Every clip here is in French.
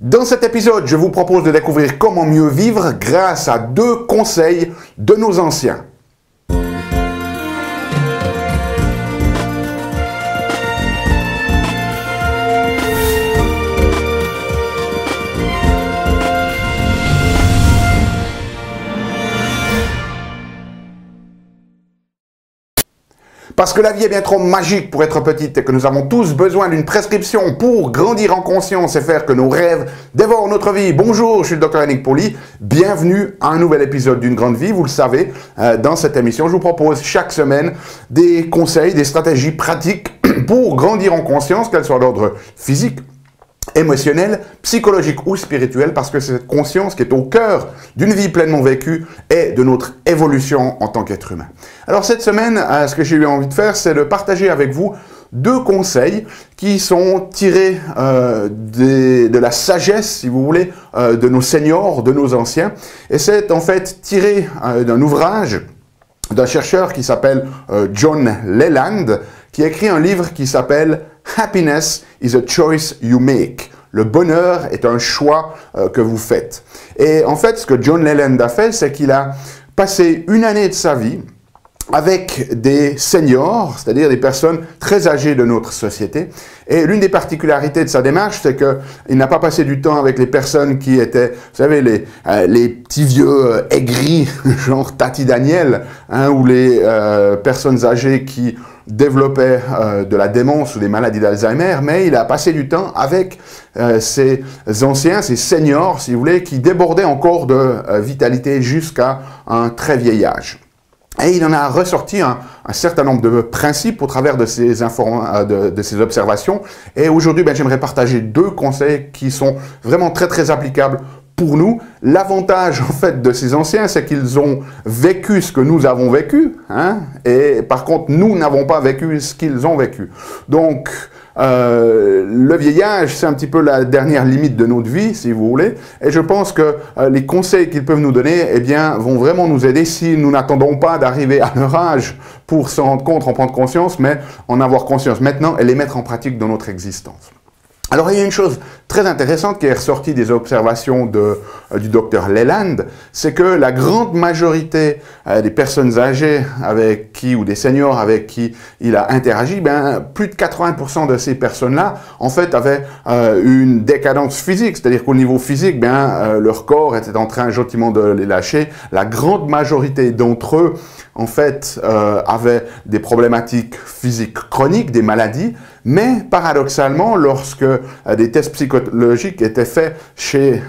Dans cet épisode, je vous propose de découvrir comment mieux vivre grâce à 2 conseils de nos anciens. Parce que la vie est bien trop magique pour être petite et que nous avons tous besoin d'une prescription pour grandir en conscience et faire que nos rêves dévorent notre vie. Bonjour, je suis le Dr Yannick Pauly. Bienvenue à un nouvel épisode d'Une Grande Vie. Vous le savez, dans cette émission, je vous propose chaque semaine des conseils, des stratégies pratiques pour grandir en conscience, qu'elles soient d'ordre physique, émotionnel, psychologique ou spirituel, parce que c'est cette conscience qui est au cœur d'une vie pleinement vécue et de notre évolution en tant qu'être humain. Alors cette semaine, ce que j'ai eu envie de faire, c'est de partager avec vous 2 conseils qui sont tirés de la sagesse, si vous voulez, de nos seniors, de nos anciens. Et c'est en fait tiré d'un ouvrage d'un chercheur qui s'appelle John Leland, qui a écrit un livre qui s'appelle « Happiness is a choice you make ». Le bonheur est un choix que vous faites. Et en fait, ce que John Leland a fait, c'est qu'il a passé une année de sa vie avec des seniors, c'est-à-dire des personnes très âgées de notre société. Et l'une des particularités de sa démarche, c'est qu'il n'a pas passé du temps avec les personnes qui étaient, vous savez, les petits vieux aigris, genre Tati Daniel, hein, ou les personnes âgées qui développaient de la démence ou des maladies d'Alzheimer, mais il a passé du temps avec ces anciens, ces seniors, si vous voulez, qui débordaient encore de vitalité jusqu'à un très vieil âge. Et il en a ressorti un certain nombre de principes au travers de ces observations. Et aujourd'hui, j'aimerais partager 2 conseils qui sont vraiment très applicables pour nous. L'avantage en fait de ces anciens, c'est qu'ils ont vécu ce que nous avons vécu, hein, et par contre, nous n'avons pas vécu ce qu'ils ont vécu. Donc, le vieillage, c'est un petit peu la dernière limite de notre vie, si vous voulez, et je pense que les conseils qu'ils peuvent nous donner, eh bien, vont vraiment nous aider si nous n'attendons pas d'arriver à leur âge pour s'en rendre compte, en prendre conscience, mais en avoir conscience maintenant et les mettre en pratique dans notre existence. Alors, il y a une chose très intéressante qui est ressortie des observations du docteur Leland, c'est que la grande majorité des personnes âgées avec qui, ou des seniors avec qui il a interagi, plus de 80% de ces personnes-là, en fait, avaient une décadence physique, c'est-à-dire qu'au niveau physique, leur corps était en train gentiment de les lâcher. La grande majorité d'entre eux, en fait, avaient des problématiques physiques chroniques, des maladies, mais paradoxalement, lorsque des tests psychologiques étaient faits chez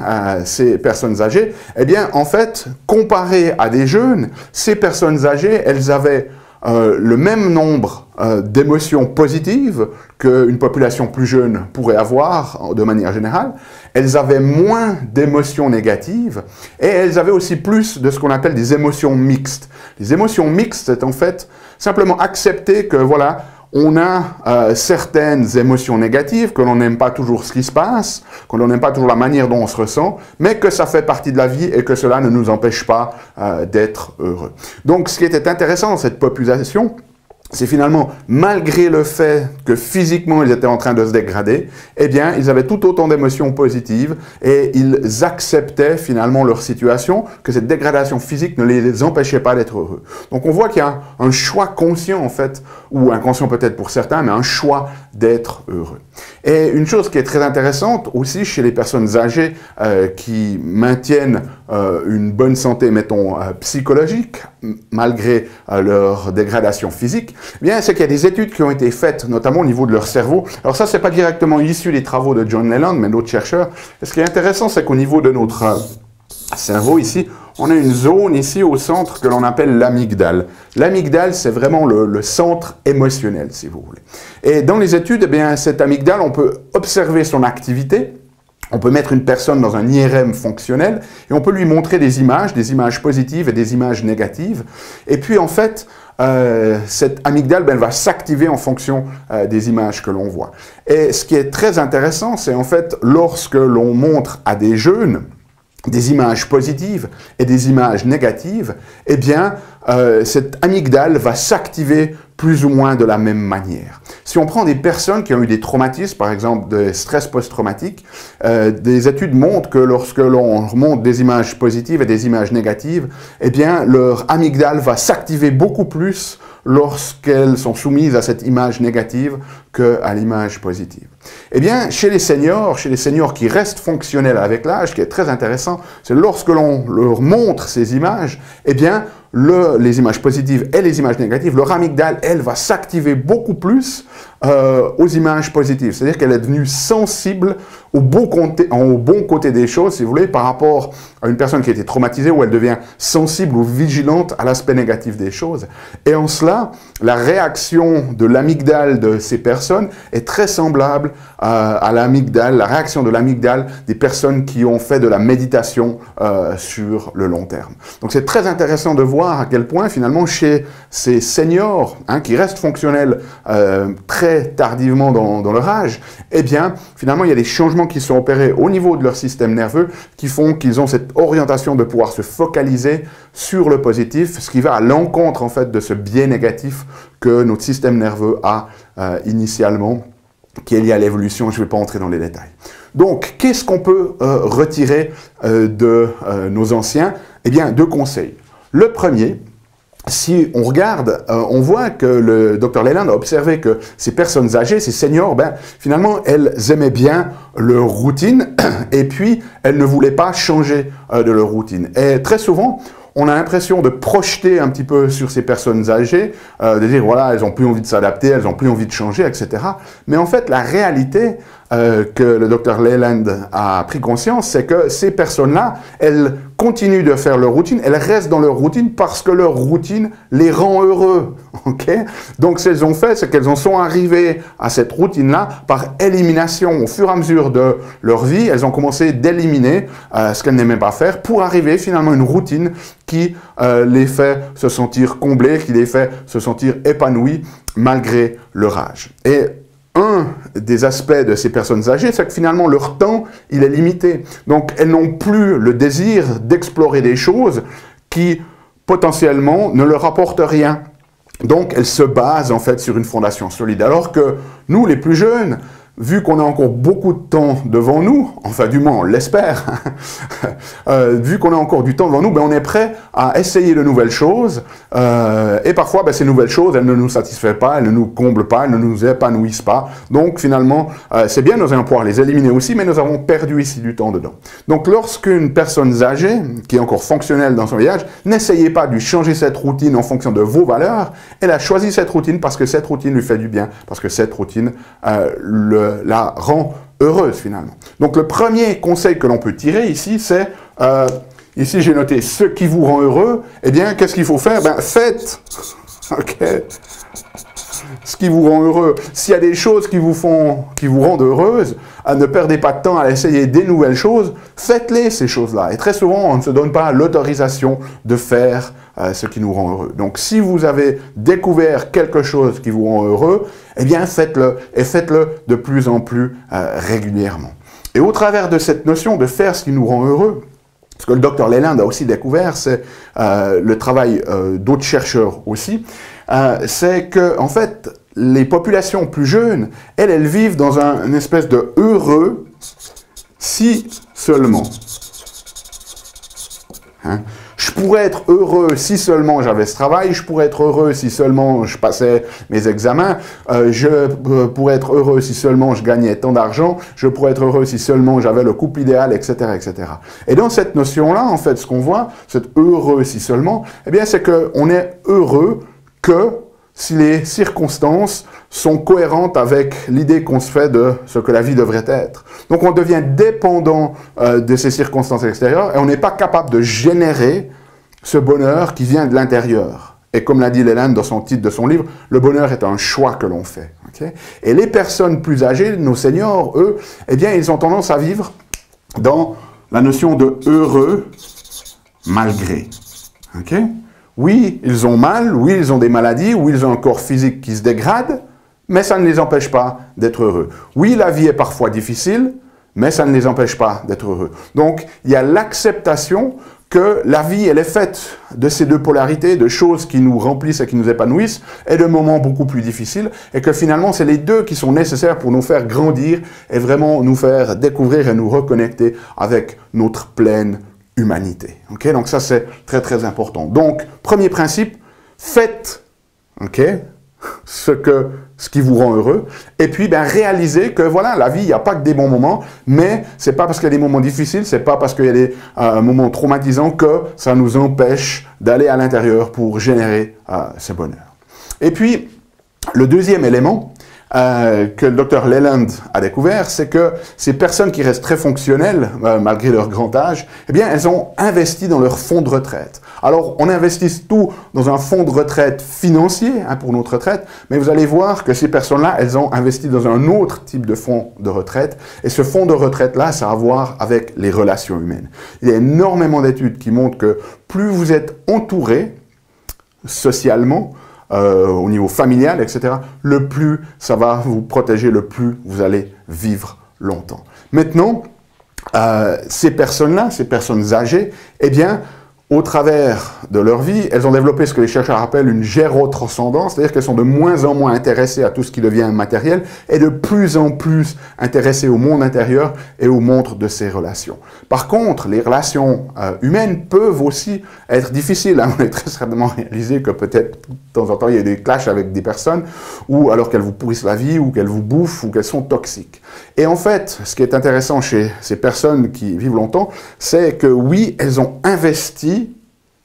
ces personnes âgées, eh bien, en fait, comparé à des jeunes, ces personnes âgées, elles avaient le même nombre d'émotions positives qu'une population plus jeune pourrait avoir de manière générale. Elles avaient moins d'émotions négatives et elles avaient aussi plus de ce qu'on appelle des émotions mixtes. Les émotions mixtes, c'est en fait simplement accepter que, voilà, on a certaines émotions négatives, que l'on n'aime pas toujours ce qui se passe, que l'on n'aime pas toujours la manière dont on se ressent, mais que ça fait partie de la vie et que cela ne nous empêche pas d'être heureux. Donc, ce qui était intéressant dans cette population, c'est finalement, malgré le fait que physiquement ils étaient en train de se dégrader, eh bien, ils avaient tout autant d'émotions positives et ils acceptaient finalement leur situation, que cette dégradation physique ne les empêchait pas d'être heureux. Donc on voit qu'il y a un choix conscient en fait, ou inconscient peut-être pour certains, mais un choix d'être heureux. Et une chose qui est très intéressante aussi chez les personnes âgées qui maintiennent une bonne santé, mettons, psychologique, malgré leur dégradation physique, eh bien, c'est qu'il y a des études qui ont été faites, notamment au niveau de leur cerveau. Alors ça, c'est pas directement issu des travaux de John Leland, mais d'autres chercheurs. Et ce qui est intéressant, c'est qu'au niveau de notre cerveau ici, on a une zone ici au centre que l'on appelle l'amygdale. L'amygdale, c'est vraiment le centre émotionnel, si vous voulez. Et dans les études, eh bien, cette amygdale, on peut observer son activité. On peut mettre une personne dans un IRM fonctionnel et on peut lui montrer des images positives et des images négatives. Et puis en fait, cette amygdale, elle va s'activer en fonction des images que l'on voit. Et ce qui est très intéressant, c'est en fait lorsque l'on montre à des jeunes des images positives et des images négatives, eh bien, cette amygdale va s'activer plus ou moins de la même manière. Si on prend des personnes qui ont eu des traumatismes, par exemple des stress post-traumatiques, des études montrent que lorsque l'on remonte des images positives et des images négatives, eh bien, leur amygdale va s'activer beaucoup plus lorsqu'elles sont soumises à cette image négative qu'à l'image positive. Eh bien, chez les seniors qui restent fonctionnels avec l'âge, ce qui est très intéressant, c'est lorsque l'on leur montre ces images, eh bien, les images positives et les images négatives, leur amygdale, elle, va s'activer beaucoup plus aux images positives. C'est-à-dire qu'elle est devenue sensible au bon côté des choses, si vous voulez, par rapport à une personne qui a été traumatisée, où elle devient sensible ou vigilante à l'aspect négatif des choses. Et en cela, la réaction de l'amygdale de ces personnes est très semblable à l'amygdale, la réaction de l'amygdale des personnes qui ont fait de la méditation sur le long terme. Donc c'est très intéressant de voir à quel point, finalement, chez ces seniors qui restent fonctionnels très tardivement dans leur âge, eh bien, finalement, il y a des changements qui sont opérés au niveau de leur système nerveux qui font qu'ils ont cette orientation de pouvoir se focaliser sur le positif, ce qui va à l'encontre, en fait, de ce biais négatif que notre système nerveux a initialement, qui est lié à l'évolution. Je ne vais pas entrer dans les détails. Donc, qu'est-ce qu'on peut retirer de nos anciens? Eh bien, 2 conseils. Le premier, si on regarde, on voit que le Dr Leyland a observé que ces personnes âgées, ces seniors, finalement, elles aimaient bien leur routine et puis elles ne voulaient pas changer de leur routine. Et très souvent, on a l'impression de projeter un petit peu sur ces personnes âgées, de dire, voilà, elles n'ont plus envie de s'adapter, elles n'ont plus envie de changer, etc. Mais en fait, la réalité que le Dr Leyland a pris conscience, c'est que ces personnes-là, elles continuent de faire leur routine, elles restent dans leur routine parce que leur routine les rend heureux. Okay? Donc, ce qu'elles ont fait, c'est qu'elles en sont arrivées à cette routine-là par élimination. Au fur et à mesure de leur vie, elles ont commencé d'éliminer ce qu'elles n'aimaient pas faire pour arriver finalement à une routine qui les fait se sentir comblées, qui les fait se sentir épanouies malgré leur âge. Et un des aspects de ces personnes âgées, c'est que finalement leur temps, il est limité. Donc elles n'ont plus le désir d'explorer des choses qui potentiellement ne leur apportent rien. Donc elles se basent en fait sur une fondation solide. Alors que nous, les plus jeunes, vu qu'on a encore beaucoup de temps devant nous, enfin du moins on l'espère, vu qu'on a encore du temps devant nous, on est prêt à essayer de nouvelles choses et parfois ces nouvelles choses, elles ne nous satisfont pas, elles ne nous comblent pas, elles ne nous épanouissent pas. Donc finalement, c'est bien, nous allons pouvoir les éliminer aussi, mais nous avons perdu ici du temps dedans. Donc lorsqu'une personne âgée, qui est encore fonctionnelle dans son voyage, n'essayez pas de lui changer cette routine en fonction de vos valeurs. Elle a choisi cette routine parce que cette routine lui fait du bien, parce que cette routine la rend heureuse finalement. Donc le premier conseil que l'on peut tirer ici, c'est, ici j'ai noté ce qui vous rend heureux, eh bien qu'est-ce qu'il faut faire? Faites ce qui vous rend heureux. S'il y a des choses qui vous rendent heureuse, ne perdez pas de temps à essayer des nouvelles choses, faites-les ces choses-là. Et très souvent, on ne se donne pas l'autorisation de faire ce qui nous rend heureux. Donc si vous avez découvert quelque chose qui vous rend heureux, eh bien faites-le, et faites-le de plus en plus régulièrement. Et au travers de cette notion de faire ce qui nous rend heureux, ce que le Dr Leyland a aussi découvert, c'est le travail d'autres chercheurs aussi, c'est que en fait, les populations plus jeunes, elles vivent dans une espèce de heureux si seulement. Je pourrais être heureux si seulement j'avais ce travail, je pourrais être heureux si seulement je passais mes examens, je pourrais être heureux si seulement je gagnais tant d'argent, je pourrais être heureux si seulement j'avais le couple idéal, etc., etc. Et dans cette notion-là, en fait, ce qu'on voit, cet heureux si seulement, eh bien, c'est qu'on est heureux que si les circonstances sont cohérentes avec l'idée qu'on se fait de ce que la vie devrait être. Donc on devient dépendant de ces circonstances extérieures et on n'est pas capable de générer ce bonheur qui vient de l'intérieur. Et comme l'a dit Leyland dans son titre de son livre, le bonheur est un choix que l'on fait. Okay? Et les personnes plus âgées, nos seniors, eux, eh bien ils ont tendance à vivre dans la notion de heureux malgré. Okay? Oui, ils ont mal, oui, ils ont des maladies, oui, ils ont un corps physique qui se dégrade, mais ça ne les empêche pas d'être heureux. Oui, la vie est parfois difficile, mais ça ne les empêche pas d'être heureux. Donc, il y a l'acceptation que la vie, elle est faite de ces deux polarités, de choses qui nous remplissent et qui nous épanouissent, et de moments beaucoup plus difficiles, et que finalement, c'est les deux qui sont nécessaires pour nous faire grandir et vraiment nous faire découvrir et nous reconnecter avec notre pleine humanité. Okay? Donc ça, c'est très très important. Donc, premier principe, faites ce qui vous rend heureux, et puis réalisez que voilà, la vie, il n'y a pas que des bons moments, mais c'est pas parce qu'il y a des moments difficiles, c'est pas parce qu'il y a des moments traumatisants que ça nous empêche d'aller à l'intérieur pour générer ce bonheur. Et puis, le deuxième élément que le docteur Leland a découvert, c'est que ces personnes qui restent très fonctionnelles, malgré leur grand âge, eh bien, elles ont investi dans leur fonds de retraite. Alors, on investit tout dans un fonds de retraite financier pour notre retraite, mais vous allez voir que ces personnes-là, elles ont investi dans un autre type de fonds de retraite, et ce fonds de retraite-là, ça a à voir avec les relations humaines. Il y a énormément d'études qui montrent que plus vous êtes entouré socialement, au niveau familial, etc., le plus ça va vous protéger, le plus vous allez vivre longtemps. Maintenant, ces personnes-là, ces personnes âgées, eh bien, au travers de leur vie, elles ont développé ce que les chercheurs appellent une gérotranscendance, c'est-à-dire qu'elles sont de moins en moins intéressées à tout ce qui devient matériel et de plus en plus intéressées au monde intérieur et au monde de ces relations. Par contre, les relations humaines peuvent aussi être difficiles. On est très certainement réalisé que peut-être de temps en temps il y a des clashs avec des personnes, ou alors qu'elles vous pourrissent la vie, ou qu'elles vous bouffent, ou qu'elles sont toxiques. Et en fait, ce qui est intéressant chez ces personnes qui vivent longtemps, c'est que oui, elles ont investi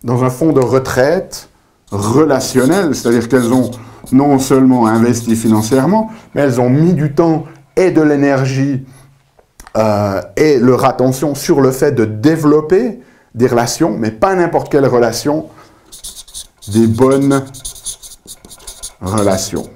dans un fonds de retraite relationnel, c'est-à-dire qu'elles ont non seulement investi financièrement, mais elles ont mis du temps et de l'énergie et leur attention sur le fait de développer des relations, mais pas n'importe quelle relation, des bonnes relations.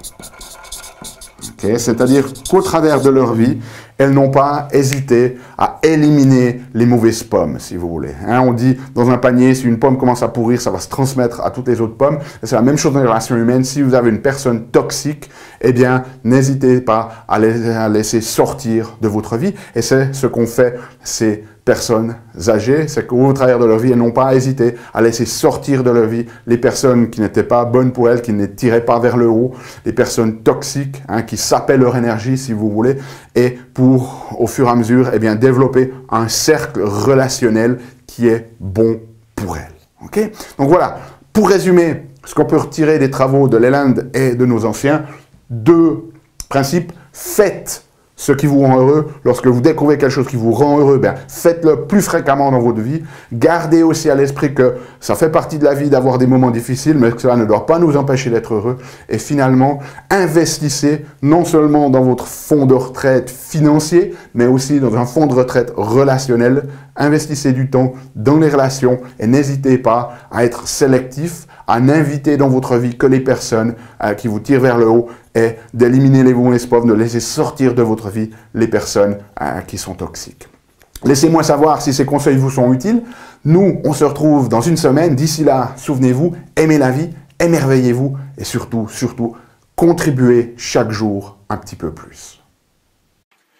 Okay? C'est-à-dire qu'au travers de leur vie, elles n'ont pas hésité à éliminer les mauvaises pommes, si vous voulez. On dit, dans un panier, si une pomme commence à pourrir, ça va se transmettre à toutes les autres pommes. C'est la même chose dans les relations humaines. Si vous avez une personne toxique, eh bien, n'hésitez pas à la laisser sortir de votre vie. Et c'est ce qu'ont fait ces personnes âgées, c'est qu'au travers de leur vie, elles n'ont pas hésité à laisser sortir de leur vie les personnes qui n'étaient pas bonnes pour elles, qui ne les tiraient pas vers le haut, les personnes toxiques, qui sapaient leur énergie, si vous voulez, et pour, au fur et à mesure, eh bien, développer un cercle relationnel qui est bon pour elles. Okay? Donc voilà, pour résumer, ce qu'on peut retirer des travaux de Leland et de nos anciens, deux principes: faites ce qui vous rend heureux. Lorsque vous découvrez quelque chose qui vous rend heureux, faites-le plus fréquemment dans votre vie. Gardez aussi à l'esprit que ça fait partie de la vie d'avoir des moments difficiles, mais que cela ne doit pas nous empêcher d'être heureux. Et finalement, investissez non seulement dans votre fonds de retraite financier, mais aussi dans un fonds de retraite relationnel. Investissez du temps dans les relations et n'hésitez pas à être sélectif, à n'inviter dans votre vie que les personnes qui vous tirent vers le haut et d'éliminer les mauvaises pommes, de laisser sortir de votre vie les personnes qui sont toxiques. Laissez-moi savoir si ces conseils vous sont utiles. Nous, on se retrouve dans une semaine. D'ici là, souvenez-vous, aimez la vie, émerveillez-vous et surtout, contribuez chaque jour un petit peu plus.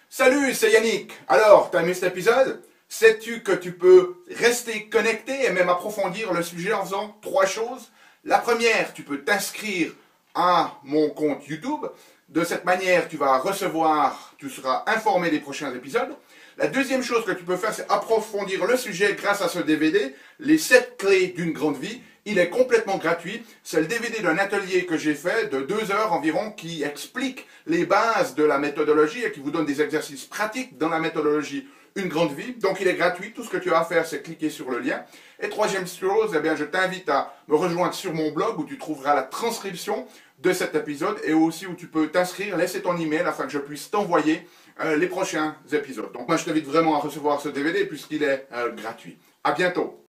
Salut, c'est Yannick. Alors, t'as aimé cet épisode? Sais-tu que tu peux rester connecté et même approfondir le sujet en faisant 3 choses? La première, tu peux t'inscrire à mon compte YouTube. De cette manière, tu seras informé des prochains épisodes. La deuxième chose que tu peux faire, c'est approfondir le sujet grâce à ce DVD, les 7 clés d'une grande vie. Il est complètement gratuit. C'est le DVD d'un atelier que j'ai fait de 2 heures environ qui explique les bases de la méthodologie et qui vous donne des exercices pratiques dans la méthodologie Une grande vie. Donc il est gratuit. Tout ce que tu as à faire, c'est cliquer sur le lien. Et troisième chose, je t'invite à me rejoindre sur mon blog où tu trouveras la transcription de cet épisode et aussi où tu peux t'inscrire, laisser ton email afin que je puisse t'envoyer les prochains épisodes. Donc moi je t'invite vraiment à recevoir ce DVD puisqu'il est gratuit. À bientôt.